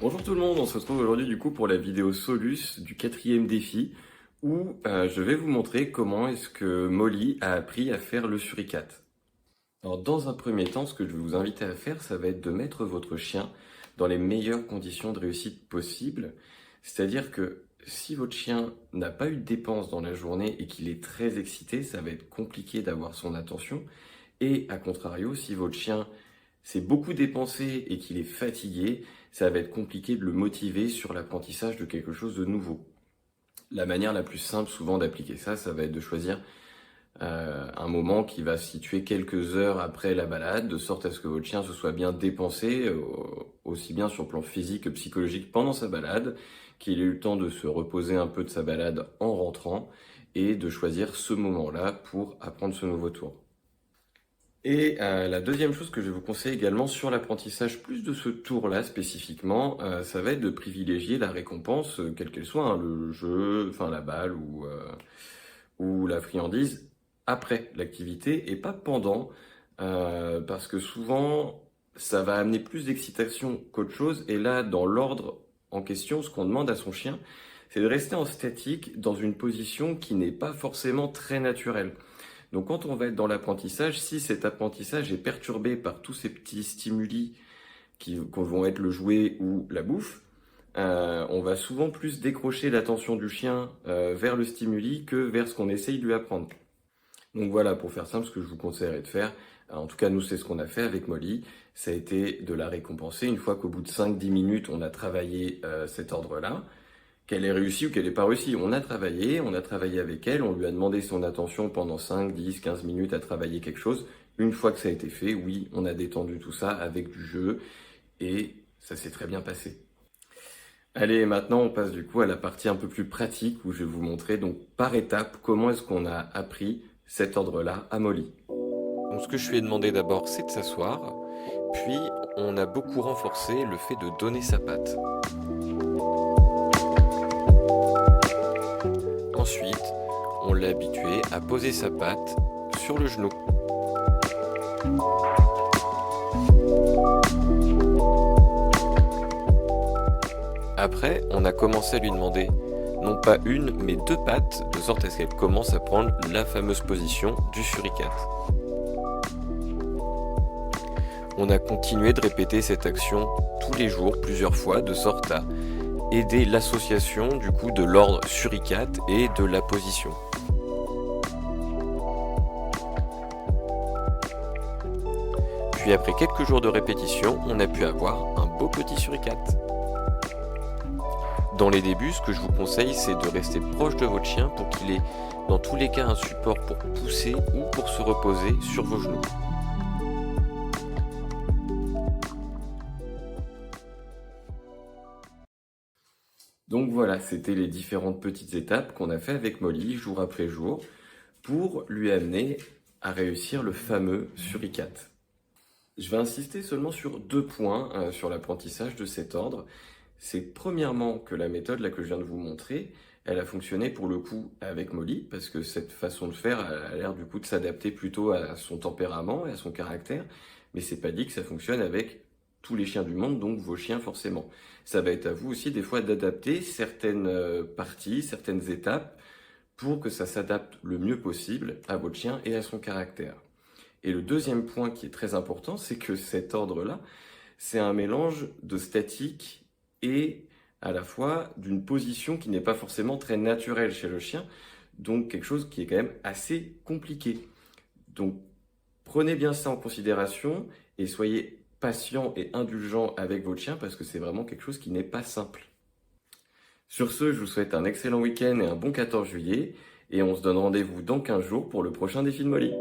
Bonjour tout le monde, on se retrouve aujourd'hui du coup pour la vidéo Solus du 4e défi où je vais vous montrer comment est-ce que Molly a appris à faire le suricate. Alors dans un premier temps, ce que je vais vous inviter à faire, ça va être de mettre votre chien dans les meilleures conditions de réussite possibles. C'est-à-dire que si votre chien n'a pas eu de dépenses dans la journée et qu'il est très excité, ça va être compliqué d'avoir son attention. Et à contrario, si votre chien s'est beaucoup dépensé et qu'il est fatigué, ça va être compliqué de le motiver sur l'apprentissage de quelque chose de nouveau. La manière la plus simple souvent d'appliquer ça, ça va être de choisir un moment qui va se situer quelques heures après la balade, de sorte à ce que votre chien se soit bien dépensé, aussi bien sur le plan physique que psychologique pendant sa balade, qu'il ait eu le temps de se reposer un peu de sa balade en rentrant, et de choisir ce moment-là pour apprendre ce nouveau tour. Et la deuxième chose que je vais vous conseiller également sur l'apprentissage, plus de ce tour-là spécifiquement, ça va être de privilégier la récompense, quelle qu'elle soit, hein, le jeu, enfin la balle ou la friandise, après l'activité et pas pendant, parce que souvent ça va amener plus d'excitation qu'autre chose. Et là, dans l'ordre en question, ce qu'on demande à son chien, c'est de rester en statique dans une position qui n'est pas forcément très naturelle. Donc quand on va être dans l'apprentissage, si cet apprentissage est perturbé par tous ces petits stimuli qui vont être le jouet ou la bouffe, on va souvent plus décrocher l'attention du chien vers le stimuli que vers ce qu'on essaye de lui apprendre. Donc voilà, pour faire simple, ce que je vous conseillerais de faire, en tout cas nous c'est ce qu'on a fait avec Molly, ça a été de la récompenser une fois qu'au bout de 5-10 minutes on a travaillé cet ordre-là, qu'elle ait réussi ou qu'elle n'ait pas réussi. On a travaillé avec elle, on lui a demandé son attention pendant 5, 10, 15 minutes à travailler quelque chose. Une fois que ça a été fait, oui, on a détendu tout ça avec du jeu et ça s'est très bien passé. Allez, maintenant on passe du coup à la partie un peu plus pratique où je vais vous montrer donc par étapes comment est-ce qu'on a appris cet ordre-là à Molly. Donc ce que je lui ai demandé d'abord, c'est de s'asseoir, puis on a beaucoup renforcé le fait de donner sa patte. Ensuite, on l'a habitué à poser sa patte sur le genou. Après, on a commencé à lui demander non pas une, mais 2 pattes, de sorte à ce qu'elle commence à prendre la fameuse position du suricate. On a continué de répéter cette action tous les jours, plusieurs fois, de sorte à aider l'association du coup de l'ordre suricate et de la position. Puis après quelques jours de répétition, on a pu avoir un beau petit suricate. Dans les débuts, ce que je vous conseille, c'est de rester proche de votre chien pour qu'il ait dans tous les cas un support pour pousser ou pour se reposer sur vos genoux. Donc voilà, c'était les différentes petites étapes qu'on a fait avec Molly jour après jour pour lui amener à réussir le fameux suricate. Je vais insister seulement sur 2 points sur l'apprentissage de cet ordre. C'est premièrement que la méthode là que je viens de vous montrer, elle a fonctionné pour le coup avec Molly parce que cette façon de faire a l'air du coup de s'adapter plutôt à son tempérament et à son caractère, mais c'est pas dit que ça fonctionne avec tous les chiens du monde, donc vos chiens forcément. Ça va être à vous aussi des fois d'adapter certaines parties, certaines étapes pour que ça s'adapte le mieux possible à votre chien et à son caractère. Et le deuxième point qui est très important, c'est que cet ordre-là, c'est un mélange de statique et à la fois d'une position qui n'est pas forcément très naturelle chez le chien, donc quelque chose qui est quand même assez compliqué. Donc prenez bien ça en considération et soyez patient et indulgent avec votre chien parce que c'est vraiment quelque chose qui n'est pas simple. Sur ce, je vous souhaite un excellent week-end et un bon 14 juillet et on se donne rendez-vous dans 15 jours pour le prochain défi de Molly.